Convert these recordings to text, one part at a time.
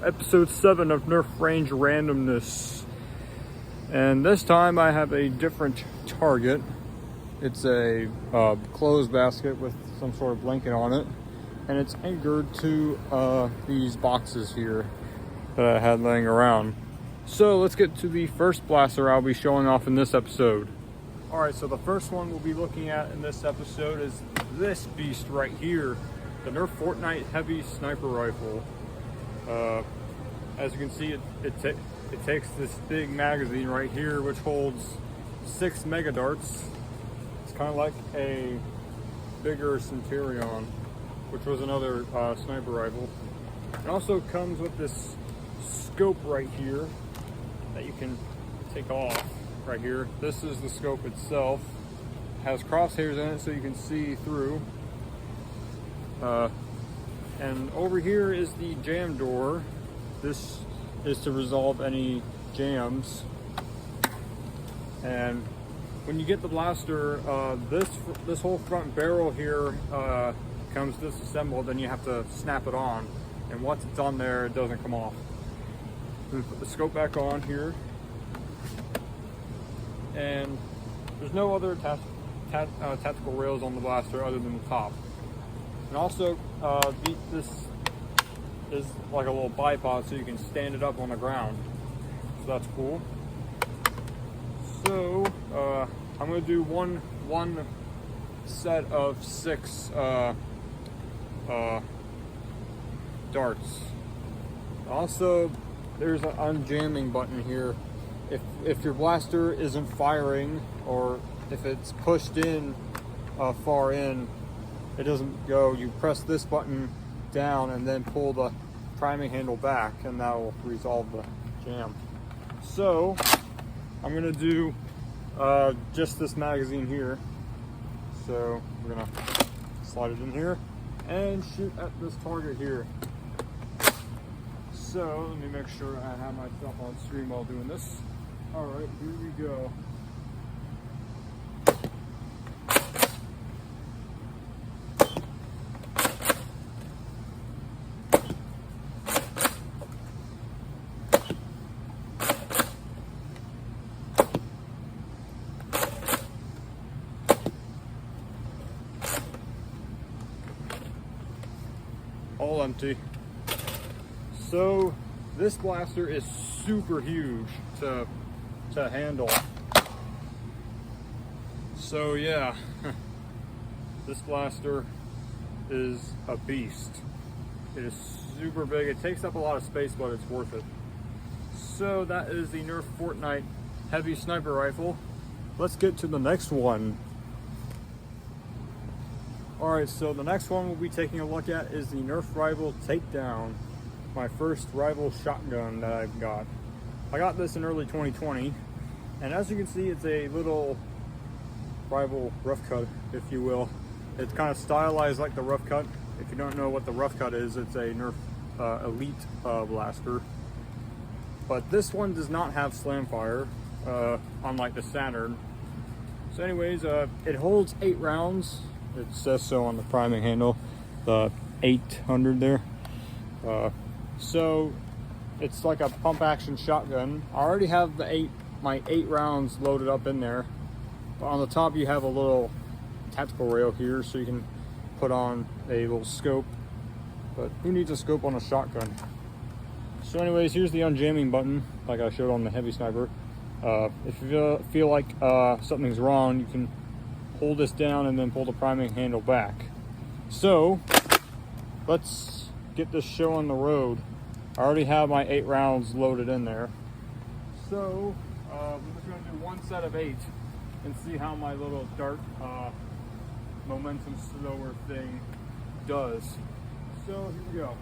Episode 7 of Nerf Range Randomness. And this time I have a different target. It's a clothes basket with some sort of blanket on it. And it's anchored to these boxes here that I had laying around. So let's get to the first blaster I'll be showing off in this episode. Alright, so the first one we'll be looking at in this episode is this beast right here. The Nerf Fortnite Heavy Sniper Rifle. As you can see, it takes this big magazine right here, which holds 6 mega darts. It's kind of like a bigger Centurion, which was another sniper rifle. It also comes with this scope right here that you can take off right here. This is the scope itself. It has crosshairs in it so you can see through. And over here is the jam door. This is to resolve any jams. And when you get the blaster, this whole front barrel here comes disassembled, and you have to snap it on. And once it's on there, it doesn't come off. We put the scope back on here, and there's no other tactical rails on the blaster other than the top. And also, this is like a little bipod, so you can stand it up on the ground. So that's cool. So I'm gonna do one set of 6 darts. Also, there's an unjamming button here. If your blaster isn't firing, or if it's pushed in far in, it doesn't go. You press this button down and then pull the priming handle back, and that will resolve the jam. So I'm gonna do just this magazine here. So we're gonna slide it in here and shoot at this target here. So let me make sure I have myself on stream while doing this. All right, here we go. All empty. So this blaster is super huge to handle. So yeah, this blaster is a beast. It is super big. It takes up a lot of space, but it's worth it. So that is the Nerf Fortnite Heavy Sniper Rifle. Let's get to the next one. Alright, so the next one we'll be taking a look at is the Nerf Rival Takedown. My first rival shotgun that I've got. I got this in early 2020, and as you can see, it's a little rival rough cut, if you will. It's kind of stylized like the rough cut. If you don't know what the rough cut is, it's a Nerf Elite blaster. But this one does not have slam fire, unlike the Saturn. So anyways, it holds 8 rounds. It says so on the priming handle, the 800 there. So it's like a pump action shotgun. I already have my 8 rounds loaded up in there. But on the top you have a little tactical rail here, so you can put on a little scope. But who needs a scope on a shotgun? So anyways, here's the unjamming button, like I showed on the Heavy Sniper. If you feel like something's wrong, you can hold this down and then pull the priming handle back. So let's get this show on the road. I already have my 8 rounds loaded in there. So we're just going to do one set of 8 and see how my little dart momentum slower thing does. So here we go.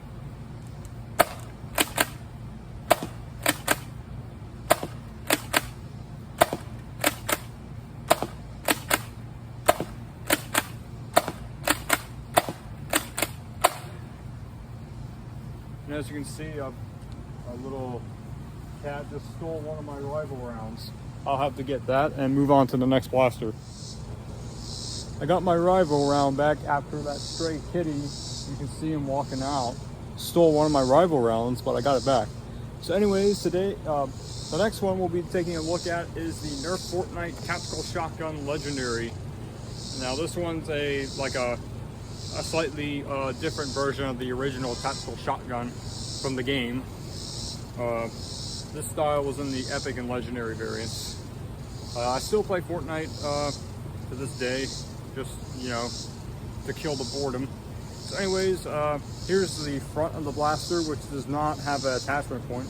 And as you can see, a little cat just stole one of my rival rounds. I'll have to get that and move on to the next blaster. I got my rival round back after that stray kitty. You can see him walking out. stole one of my rival rounds, but I got it back. So anyways, today, the next one we'll be taking a look at is the Nerf Fortnite Tactical Shotgun Legendary. Now this one's a slightly different version of the original tactical shotgun from the game. This style was in the Epic and Legendary variants. I still play Fortnite to this day, just, you know, to kill the boredom. So anyways, here's the front of the blaster, which does not have an attachment point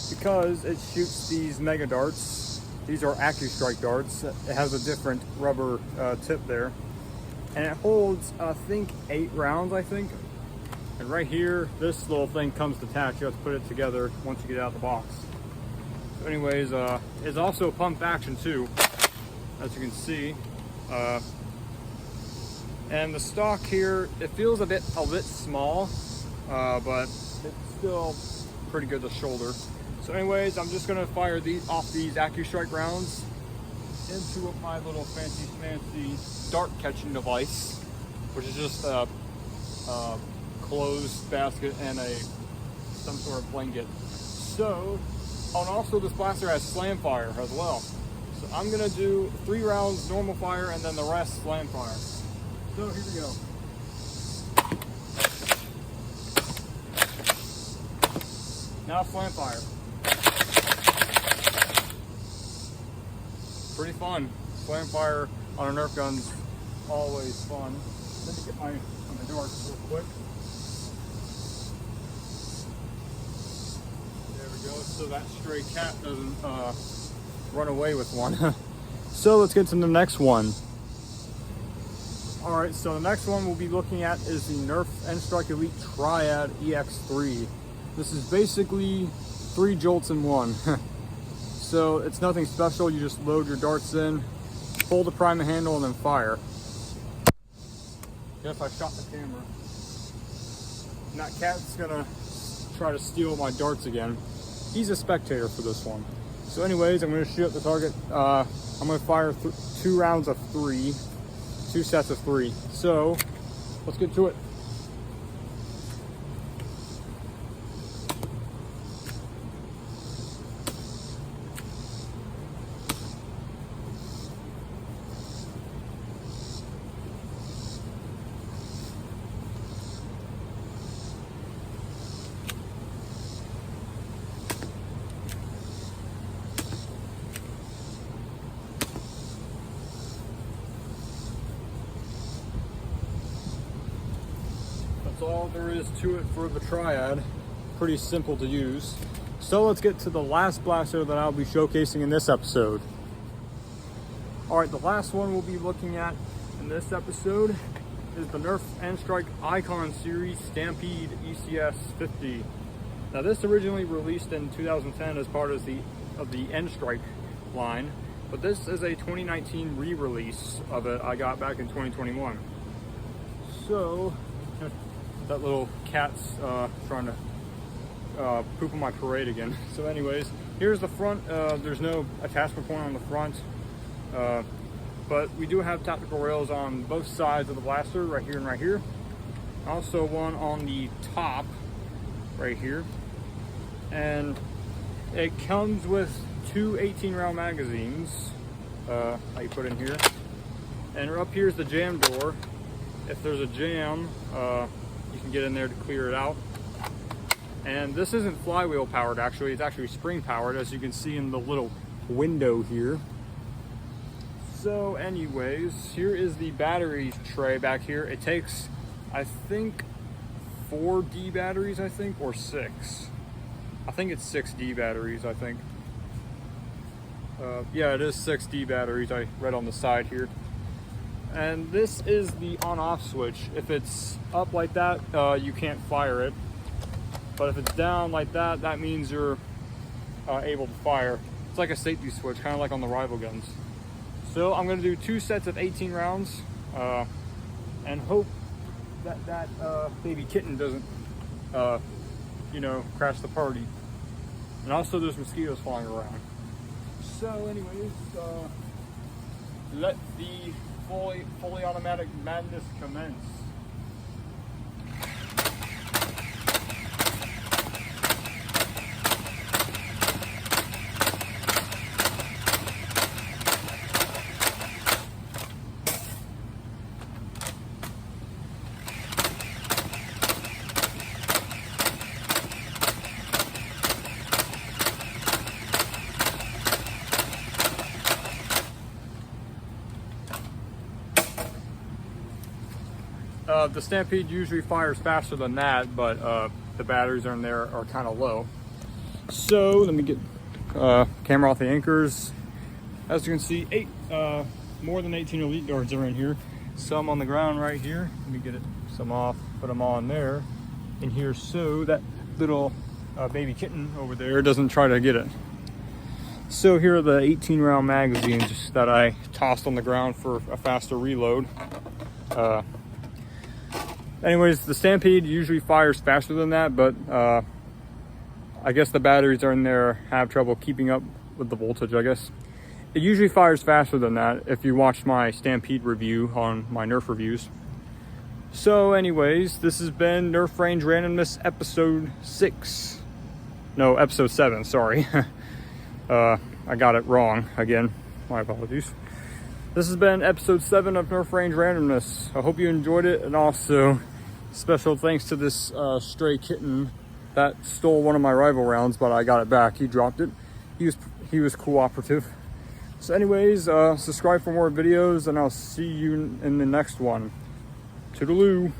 because it shoots these mega darts. These are AccuStrike darts. It has a different rubber tip there. And it holds, I think, 8 rounds, I think. And right here, this little thing comes detached. You have to put it together once you get it out of the box. So anyways, it's also pump action too, as you can see. And the stock here, it feels a bit small, but it's still pretty good to shoulder. So anyways, I'm just gonna fire these AccuStrike rounds into my little fancy dart catching device, which is just a closed basket and some sort of blanket. So, and also this blaster has slam fire as well. So I'm gonna do 3 rounds normal fire and then the rest slam fire. So here we go. Now slam fire. Pretty fun. Slam fire on a Nerf gun's always fun. Let me get my darts real quick. There we go. So that stray cat doesn't run away with one. So let's get to the next one. Alright, so the next one we'll be looking at is the Nerf N-Strike Elite Triad EX3. This is basically 3 jolts in one. So it's nothing special, you just load your darts in, pull the priming handle, and then fire. Guess I shot the camera. And that cat's gonna try to steal my darts again. He's a spectator for this one. So anyways, I'm gonna shoot at the target. I'm gonna fire 2 rounds of 3. 2 sets of 3. So let's get to it. That's all there is to it for the Triad. Pretty simple to use. So let's get to the last blaster that I'll be showcasing in this episode. Alright, the last one we'll be looking at in this episode is the Nerf N-Strike Icon Series Stampede ECS 50. Now this originally released in 2010 as part of the N-Strike line, but this is a 2019 re-release of it I got back in 2021. So, that little cat's trying to poop on my parade again. So anyways, here's the front. There's no attachment point on the front, but we do have tactical rails on both sides of the blaster, right here and right here. Also one on the top, right here. And it comes with 2 18-round magazines, that you put in here. And up here's the jam door. If there's a jam, you can get in there to clear it out. And this isn't flywheel powered, actually. It's actually spring powered, as you can see in the little window here. So anyways, here is the battery tray back here. It takes, I think, 4 D batteries, I think, or 6. I think it's 6 D batteries, I think. Yeah, it is 6 D batteries, I read on the side here. And this is the on-off switch. If it's up like that, you can't fire it. But if it's down like that, that means you're able to fire. It's like a safety switch, kind of like on the rival guns. So I'm gonna do 2 sets of 18 rounds and hope that baby kitten doesn't, you know, crash the party. And also there's mosquitoes flying around. So anyways, let the fully automatic madness commence. The Stampede usually fires faster than that, but the batteries in there are kind of low. So let me get camera off the anchors. As you can see, more than 18 Elite Guards are in here. Some on the ground right here. Let me get some off, put them on there in here, so that little baby kitten over there doesn't try to get it. So here are the 18 round magazines that I tossed on the ground for a faster reload. Anyways, the Stampede usually fires faster than that, but I guess the batteries are in there have trouble keeping up with the voltage, I guess. It usually fires faster than that if you watched my Stampede review on my Nerf reviews. So anyways, this has been Nerf Range Randomness episode 6. No, episode 7, sorry. I got it wrong again. My apologies. This has been episode 7 of Nerf Range Randomness. I hope you enjoyed it, and also special thanks to this stray kitten that stole one of my rival rounds, but I got it back. He dropped it. He was cooperative. So anyways, subscribe for more videos, and I'll see you in the next one. Toodaloo.